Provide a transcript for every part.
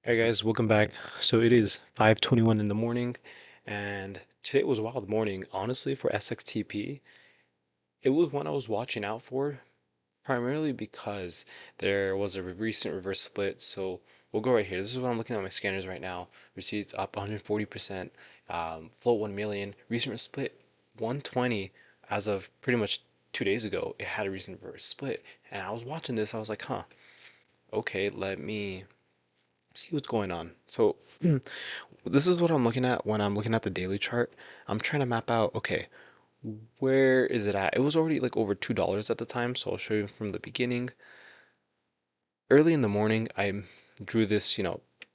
Hey guys, welcome back. So it is 5:21 in the morning, and today was a wild morning. Honestly, for SXTP, it was one I was watching out for, primarily because there was a recent reverse split. So we'll go right here. This is what I'm looking at my scanners right now. Receipts up 140%, float 1 million, recent split 120 as of pretty much 2 days ago. It had a recent reverse split, and I was watching this. I was like, huh, okay, let me see what's going on. So this is what I'm looking at when I'm looking at the daily chart. I'm trying to map out, okay, where is it at? It was already like over $2 at the time, so I'll show you from the beginning. Early in the morning, I drew this,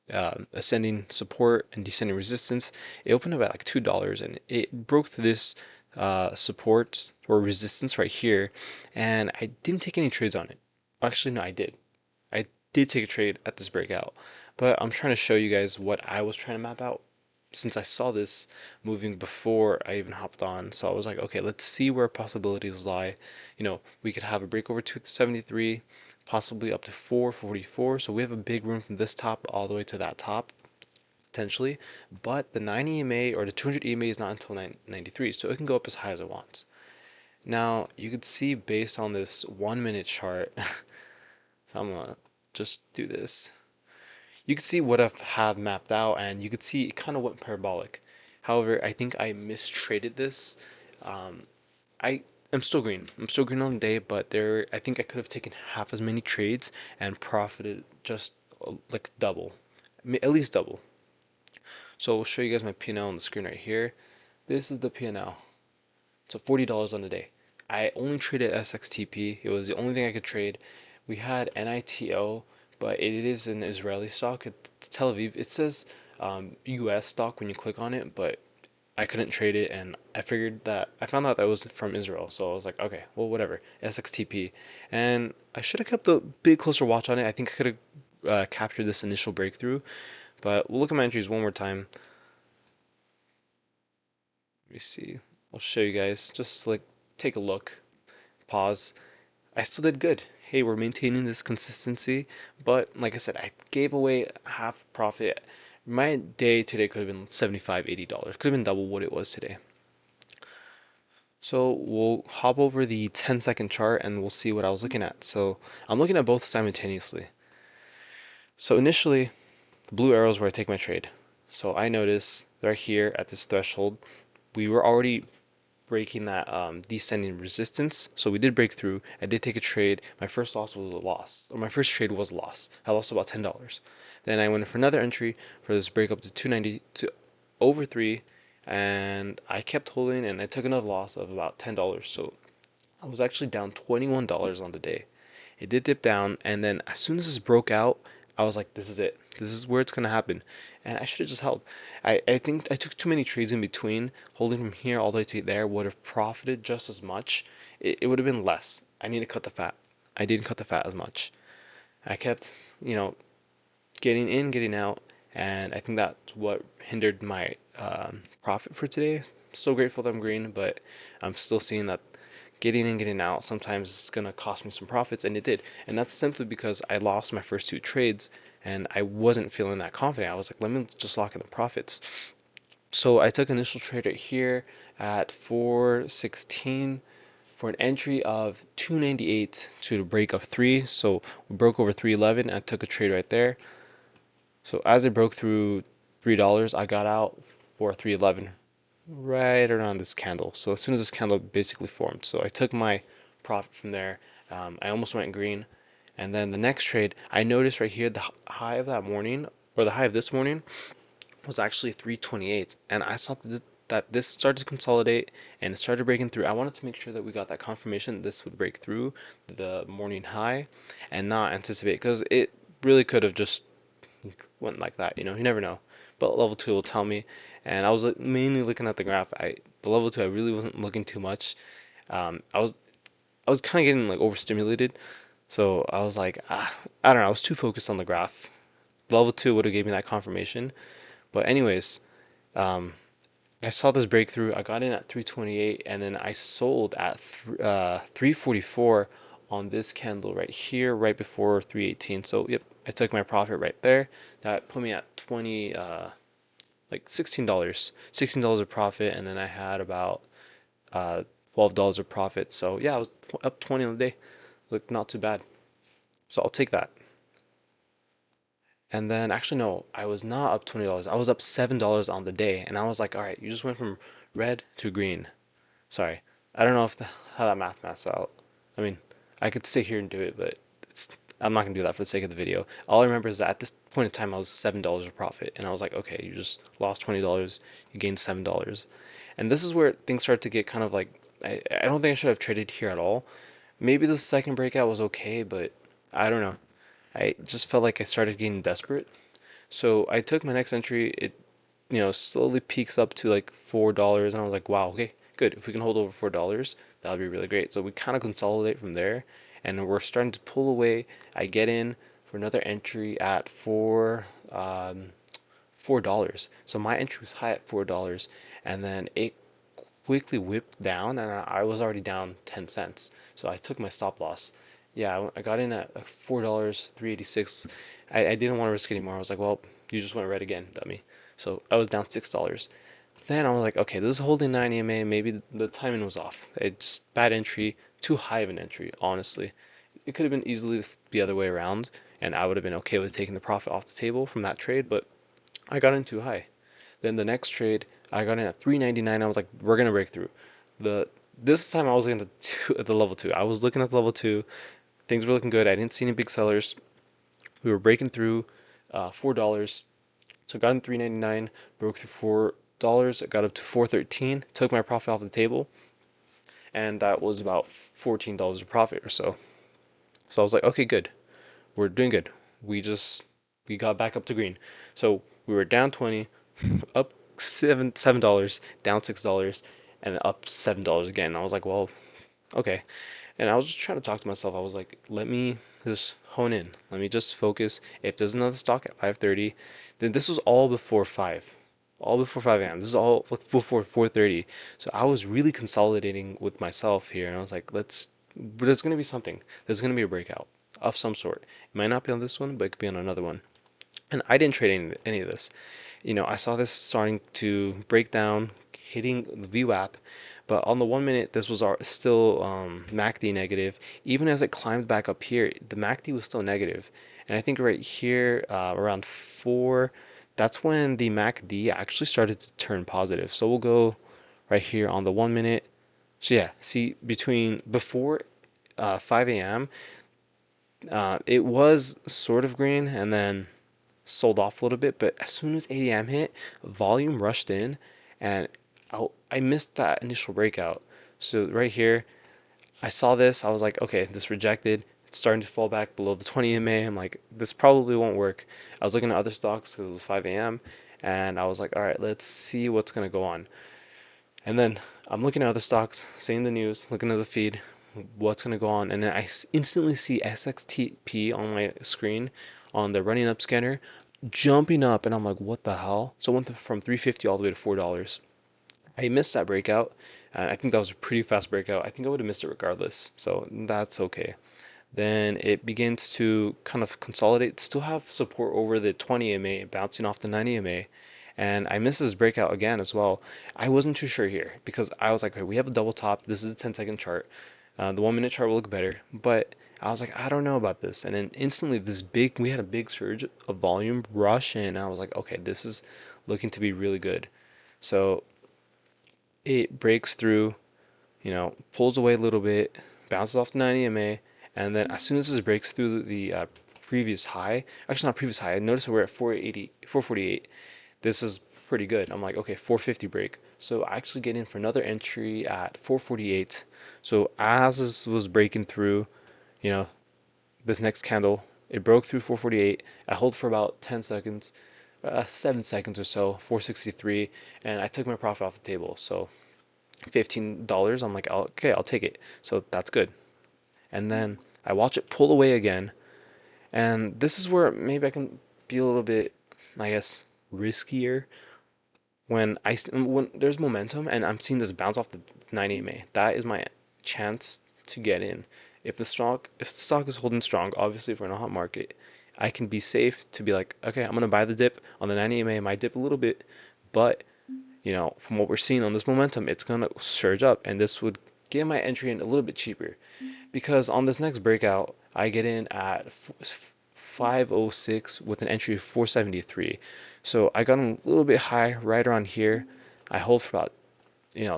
ascending support and descending resistance. It opened up at like $2 and it broke through this support or resistance right here, and I didn't take any trades on it. Actually, no, I did. I did take a trade at this breakout, but I'm trying to show you guys what I was trying to map out since I saw this moving before I even hopped on. So I was like, okay, let's see where possibilities lie. We could have a break over 273, possibly up to 444. So we have a big room from this top all the way to that top potentially, but the 90 EMA or the 200 EMA is not until 93, so it can go up as high as it wants. Now, you could see based on this 1 minute chart, so I'm gonna just do this. You can see what I have mapped out, and you could see it kind of went parabolic. However, I think I mistraded this. Um, I'm still green. I'm still green on the day, but I think I could have taken half as many trades and profited just like double, at least double. So I'll show you guys my P&L on the screen right here. This is the P&L. So $40 on the day. I only traded SXTP. It was the only thing I could trade. We had NITO, but it is an Israeli stock. It's Tel Aviv. It says US stock when you click on it, but I couldn't trade it, and I found out that was from Israel. So I was like, okay, well, whatever. SXTP, and I should have kept a bit closer watch on it. I think I could have captured this initial breakthrough, but we'll look at my entries one more time. Let me see. I'll show you guys. Just like take a look. Pause. I still did good. Hey, we're maintaining this consistency, but like I said, I gave away half profit. My day today could have been $75, $80. Could have been double what it was today. So we'll hop over the 10-second chart and we'll see what I was looking at. So I'm looking at both simultaneously. So initially, the blue arrows where I take my trade. So I notice they're here at this threshold. We were already breaking that descending resistance. So we did break through. I did take a trade. My first loss was a loss, or my first trade was a loss. I lost about $10. Then I went for another entry for this break up to 290 to over 3, and I kept holding and I took another loss of about $10. So I was actually down $21 on the day. It did dip down, and then as soon as this broke out, I was like, this is it. This is where it's going to happen. And I should have just held. I think I took too many trades in between. Holding from here all the way to there would have profited just as much. It would have been less. I need to cut the fat. I didn't cut the fat as much. I kept, getting in, getting out, and I think that's what hindered my profit for today. So grateful that I'm green, but I'm still seeing that getting in, getting out, sometimes it's going to cost me some profits, and it did. And that's simply because I lost my first two trades and I wasn't feeling that confident. I was like, let me just lock in the profits. So I took initial trade right here at 416 for an entry of 298 to the break of 3. So we broke over 311. I took a trade right there. So as it broke through $3, I got out for 311 right around this candle. So as soon as this candle basically formed, so I took my profit from there. I almost went green. And then the next trade, I noticed right here the high of that morning, or the high of this morning, was actually 328. And I saw that this started to consolidate and it started breaking through. I wanted to make sure that we got that confirmation that this would break through the morning high and not anticipate, because it really could have just went like that. You never know. But level 2 will tell me. And I was mainly looking at the graph. The level 2, I really wasn't looking too much. I was kind of getting like overstimulated. So I was like, I don't know. I was too focused on the graph. Level 2 would have gave me that confirmation. But anyways, um, I saw this breakthrough. I got in at 328, and then I sold at 344 on this candle right here, right before 318. So yep, I took my profit right there. That put me at 20, like $16 of profit, and then I had about $12 of profit. So yeah, I was up 20 on the day. Look, not too bad. So I'll take that. And then actually no, I was not up $20. I was up $7 on the day, and I was like, all right, you just went from red to green. Sorry, I don't know if how that maths out. I mean, I could sit here and do it, but I'm not gonna do that for the sake of the video. All I remember is that at this point in time, I was $7 of profit, and I was like, okay, you just lost $20, you gained $7, and this is where things start to get kind of like, I don't think I should have traded here at all. Maybe the second breakout was okay, but I don't know. I just felt like I started getting desperate. So I took my next entry. It, slowly peaks up to like $4, and I was like, wow, okay, good. If we can hold over $4, that would be really great. So we kind of consolidate from there, and we're starting to pull away. I get in for another entry at $4. So my entry was high at $4, and then it quickly whipped down, and I was already down 10 cents. So I took my stop loss. Yeah, I got in at like $4, 386. I didn't want to risk anymore. I was like, well, you just went red again, dummy. So I was down $6. Then I was like, okay, this is holding 9 EMA. Maybe the timing was off. It's bad entry, too high of an entry, honestly. It could have been easily the other way around, and I would have been okay with taking the profit off the table from that trade, but I got in too high. Then the next trade, I got in at 399. I was like, we're gonna break through. The This time I was in the level two. I was looking at the level two. Things were looking good. I didn't see any big sellers. We were breaking through $4. So I got in 399, broke through $4. I got up to 413. Took my profit off the table, and that was about $14 of profit or so. So I was like, okay, good. We're doing good. We got back up to green. So we were down 20, up $7, down $6, and then up $7 again. And I was like, well, okay. And I was just trying to talk to myself. I was like, let me just hone in. Let me just focus. If there's another stock at 5:30, then this was all before 5. All before 5 a.m. This is all before 4:30. So I was really consolidating with myself here, and I was like, but there's gonna be something. There's gonna be a breakout of some sort. It might not be on this one, but it could be on another one. And I didn't trade any of this. I saw this starting to break down, hitting the VWAP, but on the 1 minute, this was still MACD negative. Even as it climbed back up here, the MACD was still negative. And I think right here, around 4, that's when the MACD actually started to turn positive. So we'll go right here on the 1 minute. So yeah, see, before 5 a.m., it was sort of green, and then sold off a little bit, but as soon as 8 a.m. hit, volume rushed in, and I missed that initial breakout. So right here, I saw this. I was like, okay, this rejected. It's starting to fall back below the 20 MA. I'm like, this probably won't work. I was looking at other stocks because it was 5 a.m. and I was like, all right, let's see what's gonna go on. And then I'm looking at other stocks, seeing the news, looking at the feed, what's gonna go on, and then I instantly see SXTP on my screen on the running up scanner jumping up, and I'm like, what the hell? So it went from 350 all the way to $4. I missed that breakout, and I think that was a pretty fast breakout. I think I would have missed it regardless, so that's okay. Then it begins to kind of consolidate, still have support over the 20 MA, bouncing off the 90 MA. And I missed this breakout again as well. I wasn't too sure here because I was like, okay, we have a double top. This is a 10-second chart. The 1 minute chart will look better. But I was like, I don't know about this. And then instantly, we had a big surge of volume rush in. And I was like, okay, this is looking to be really good. So it breaks through, pulls away a little bit, bounces off the 90 MA, and then as soon as this breaks through the previous high, actually not previous high, I noticed we're at 480, 448. This is pretty good. I'm like, okay, 450 break. So I actually get in for another entry at 448. So as this was breaking through, you know, this next candle, it broke through 448. I hold for about 10 seconds, 7 seconds or so, 463, and I took my profit off the table. So $15. I'm like, okay, I'll take it. So that's good. And then I watch it pull away again. And this is where maybe I can be a little bit, I guess, riskier when there's momentum and I'm seeing this bounce off the 90 MA. That is my chance to get in. If the stock is holding strong, obviously if we're in a hot market, I can be safe to be like, okay, I'm gonna buy the dip on the 90 EMA. It might dip a little bit, but from what we're seeing on this momentum, it's gonna surge up, and this would get my entry in a little bit cheaper because on this next breakout, I get in at 506 with an entry of 473. So I got in a little bit high right around here. I hold for about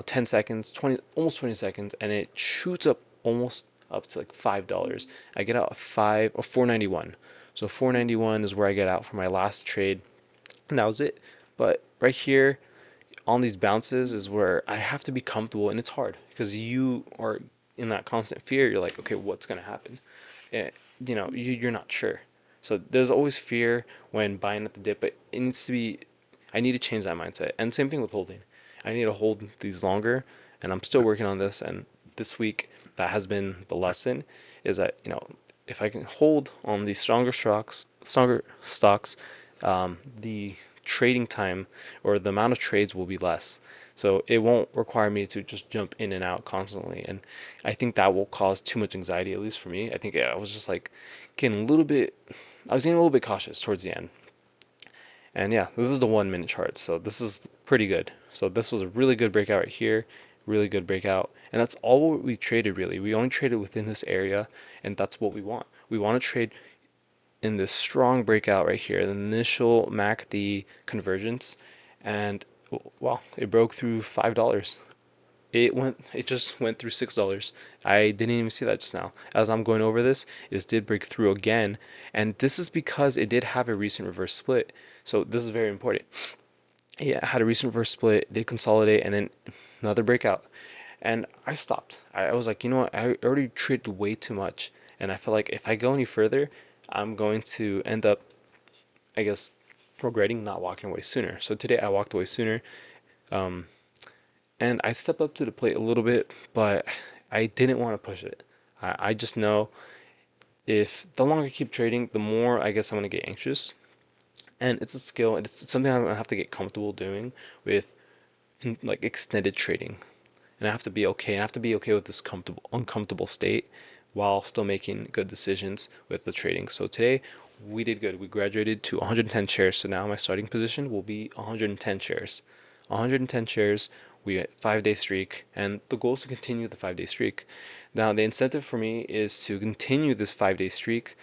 10 seconds, 20, almost 20 seconds, and it shoots up almost up to like $5. I get out at 5 or 491. So 491 is where I get out for my last trade, and that was it. But right here on these bounces is where I have to be comfortable, and it's hard because you are in that constant fear. You're like, okay, what's gonna happen? And, you're not sure. So there's always fear when buying at the dip, but it needs to be. I need to change that mindset. And same thing with holding. I need to hold these longer, and I'm still working on this. And this week, that has been the lesson, is that if I can hold on these stronger stocks, the trading time or the amount of trades will be less. So it won't require me to just jump in and out constantly. And I think that will cause too much anxiety, at least for me. I think I was just like getting a little bit, I was getting a little bit cautious towards the end. And yeah, this is the 1 minute chart. So this is pretty good. So this was a really good breakout right here, really good breakout. And that's all we traded really. We only traded within this area, and that's what we want. We want to trade in this strong breakout right here, the initial MACD convergence, and well, it broke through $5. It just went through $6. I didn't even see that just now. As I'm going over this, it did break through again, and this is because it did have a recent reverse split. So this is very important. Yeah, it had a recent reverse split, did consolidate, and then another breakout. And I stopped. I was like, you know what? I already traded way too much, and I feel like if I go any further, I'm going to end up, I guess, regretting not walking away sooner. So today I walked away sooner, um, and I stepped up to the plate a little bit, but I didn't want to push it. I just know if the longer I keep trading, the more I guess I'm gonna get anxious, and it's a skill, and it's something I'm gonna have to get comfortable doing with like extended trading. And I have to be okay. I have to be okay with this comfortable, uncomfortable state while still making good decisions with the trading. So today we did good. We graduated to 110 shares. So now my starting position will be 110 shares. 110 shares. We had 5 day streak, and the goal is to continue the 5 day streak. Now the incentive for me is to continue this 5 day streak.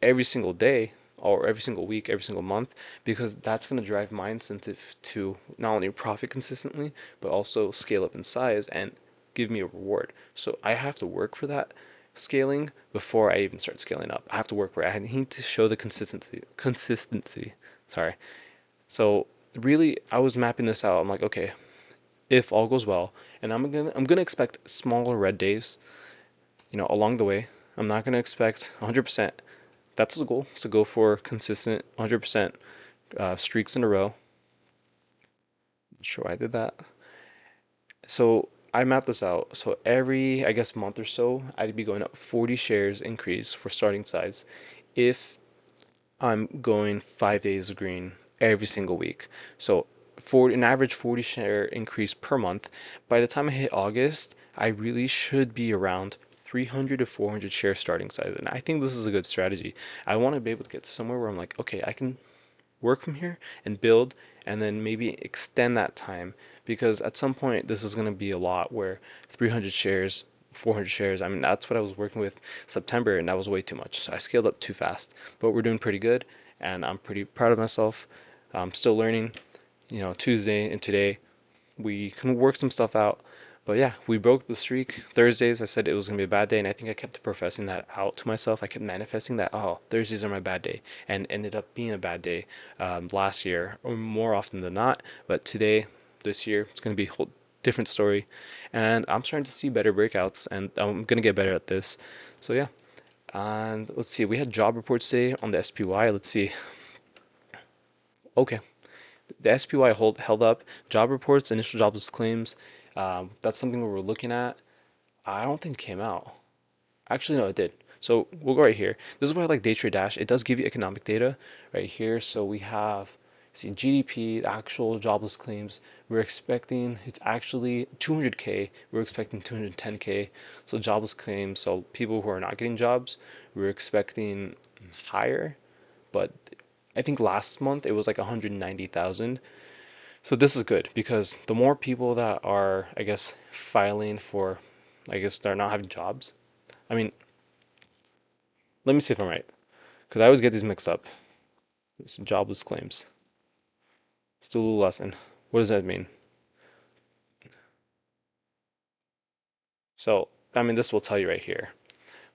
Every single day or every single week, every single month, because that's going to drive my incentive to not only profit consistently, but also scale up in size and give me a reward. So I have to work for that scaling before I even start scaling up. I have to work for it. I need to show the consistency. Sorry. So really, I was mapping this out. I'm like, okay, if all goes well, and I'm gonna expect smaller red days, along the way. I'm not gonna expect 100%. That's the goal, is to go for consistent 100% streaks in a row. Not sure why I did that. So I mapped this out. So every, I guess, month or so, I'd be going up 40 shares increase for starting size if I'm going 5 days green every single week. So for an average 40 share increase per month. By the time I hit August, I really should be around 300 to 400 share starting size. And I think this is a good strategy. I want to be able to get to somewhere where I'm like, okay, I can work from here and build and then maybe extend that time, because at some point this is going to be a lot where 300 shares, 400 shares, I mean, that's what I was working with September, and that was way too much. So I scaled up too fast, but we're doing pretty good, and I'm pretty proud of myself. I'm still learning. Tuesday and today we can work some stuff out. But yeah, we broke the streak. Thursdays, I said it was gonna be a bad day, and I think I kept professing that out to myself. I kept manifesting that, oh, Thursdays are my bad day, and ended up being a bad day last year, or more often than not. But today, this year, it's gonna be a whole different story, and I'm starting to see better breakouts, and I'm gonna get better at this. So yeah, and let's see, we had job reports today on the SPY. Let's see. Okay, the SPY held up. Job reports, initial jobless claims. That's something we were looking at. I don't think it came out. Actually, no, it did. So we'll go right here. This is where I like Day Trade Dash. It does give you economic data right here. So we have, see, GDP, the actual jobless claims. We're expecting, it's actually 200K. We're expecting 210K. So jobless claims, so people who are not getting jobs, we're expecting higher, but I think last month it was like 190,000. So this is good because the more people that are, I guess, filing for, I guess they're not having jobs. I mean, let me see if I'm right, because I always get these mixed up. Some jobless claims. Still a little lesson. What does that mean? So, I mean, this will tell you right here.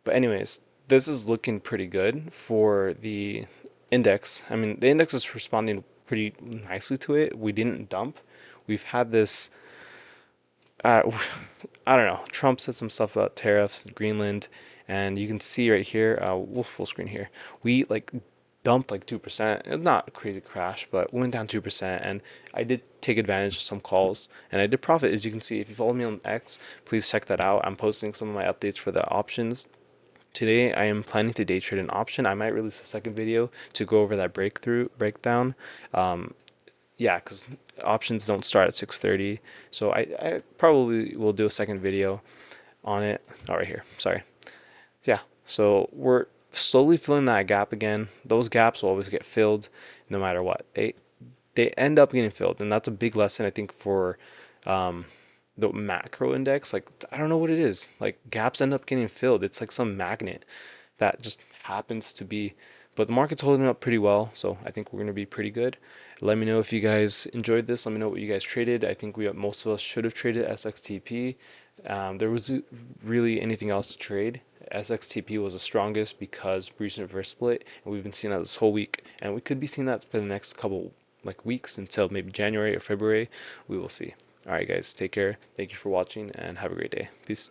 But anyways, this is looking pretty good for the index. I mean, the index is responding pretty nicely to it. We didn't dump. We've had this uh, I don't know. Trump said some stuff about tariffs in Greenland, and you can see right here, we'll full screen here. We like dumped like 2%. Not a crazy crash, but we went down 2%. And I did take advantage of some calls, and I did profit. As you can see, if you follow me on X, please check that out. I'm posting some of my updates for the options. Today, I am planning to day trade an option. I might release a second video to go over that breakdown. Um, yeah, because options don't start at 6:30, so I probably will do a second video on it. Oh, right here. Sorry. Yeah, so we're slowly filling that gap again. Those gaps will always get filled no matter what. They end up getting filled, and that's a big lesson I think for um, the macro index. Like I don't know what it is. Like gaps end up getting filled. It's like some magnet that just happens to be. But the market's holding up pretty well, so I think we're going to be pretty good. Let me know if you guys enjoyed this. Let me know what you guys traded. I think we most of us should have traded SXTP. There was really anything else to trade. SXTP was the strongest because recent reverse split, and we've been seeing that this whole week, and we could be seeing that for the next couple like weeks until maybe January or February. We will see. All right, guys, take care. Thank you for watching, and have a great day. Peace.